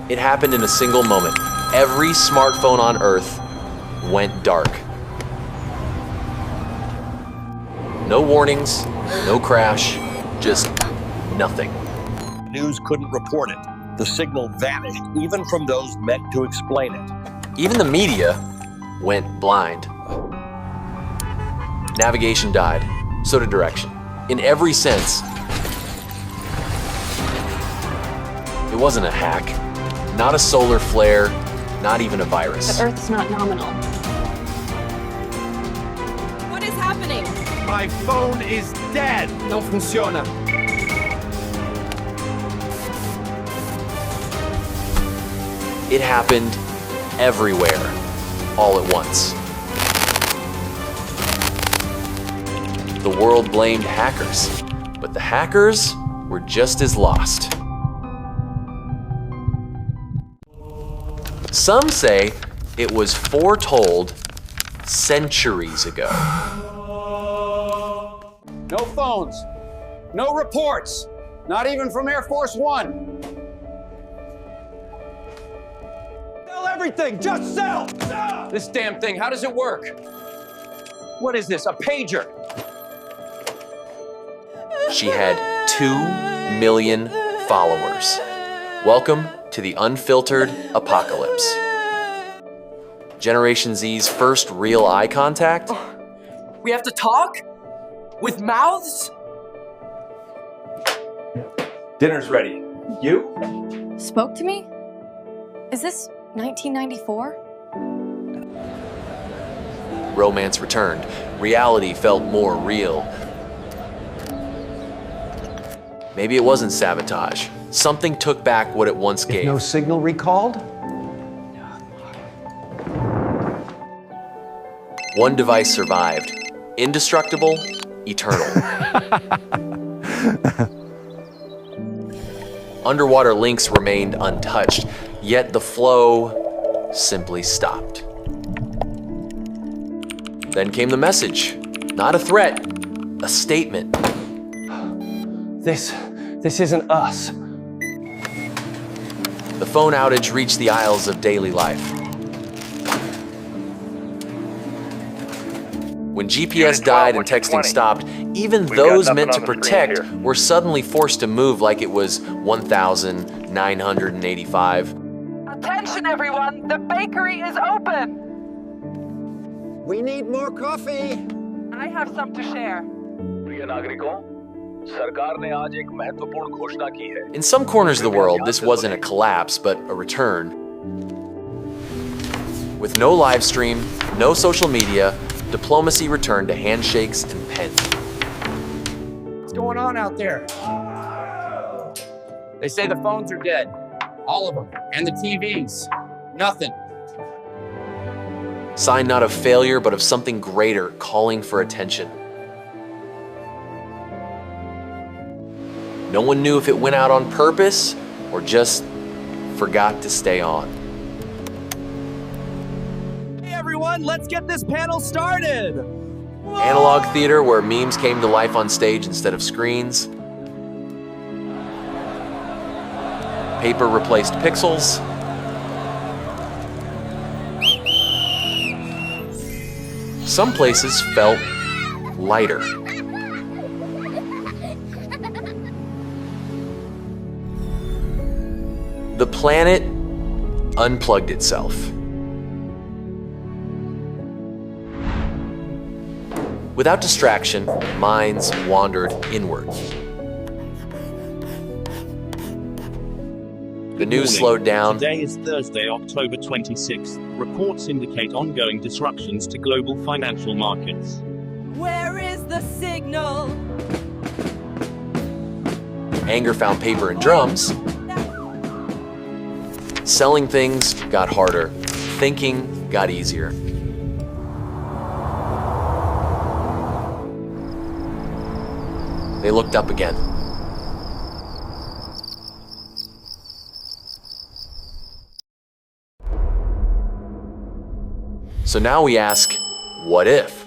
It happened in a single moment. Every smartphone on Earth went dark. No warnings, no crash, just nothing. News couldn't report it. The signal vanished, even from those meant to explain it. Even the media went blind. Navigation died, so did direction. In every sense. It wasn't a hack, not a solar flare, not even a virus. The Earth's not nominal. What is happening? My phone is dead. No funciona. It happened everywhere, all at once. The world blamed hackers, but the hackers were just as lost. Some say it was foretold centuries ago. No phones. No reports. Not even from Air Force One. Sell everything. Just sell. This damn thing, how does it work? What is this, a pager? She had 2 million followers. Welcome to the unfiltered apocalypse. Generation Z's first real eye contact? We have to talk? With mouths? Dinner's ready. You? Spoke to me? Is this 1994? Romance returned. Reality felt more real. Maybe it wasn't sabotage. Something took back what it once gave. No signal recalled? One device survived. Indestructible, eternal. Underwater links remained untouched, yet the flow simply stopped. Then came the message. Not a threat, a statement. This isn't us. The phone outage reached the aisles of daily life. When GPS died and texting stopped, even those meant to protect were suddenly forced to move like it was 1,985. Attention everyone, the bakery is open! We need more coffee. I have some to share. In some corners of the world, this wasn't a collapse, but a return. With no live stream, no social media, diplomacy returned to handshakes and pens. What's going on out there? They say the phones are dead. All of them. And the TVs. Nothing. Sign not of failure, but of something greater calling for attention. No one knew if it went out on purpose or just forgot to stay on. Hey everyone, let's get this panel started. Analog theater where memes came to life on stage instead of screens. Paper replaced pixels. Some places felt lighter. The planet unplugged itself. Without distraction, minds wandered inward. The news slowed down. Today is Thursday, October 26th. Reports indicate ongoing disruptions to global financial markets. Where is the signal? Anger found paper and drums. Selling things got harder. Thinking got easier. They looked up again. So now we ask, what if?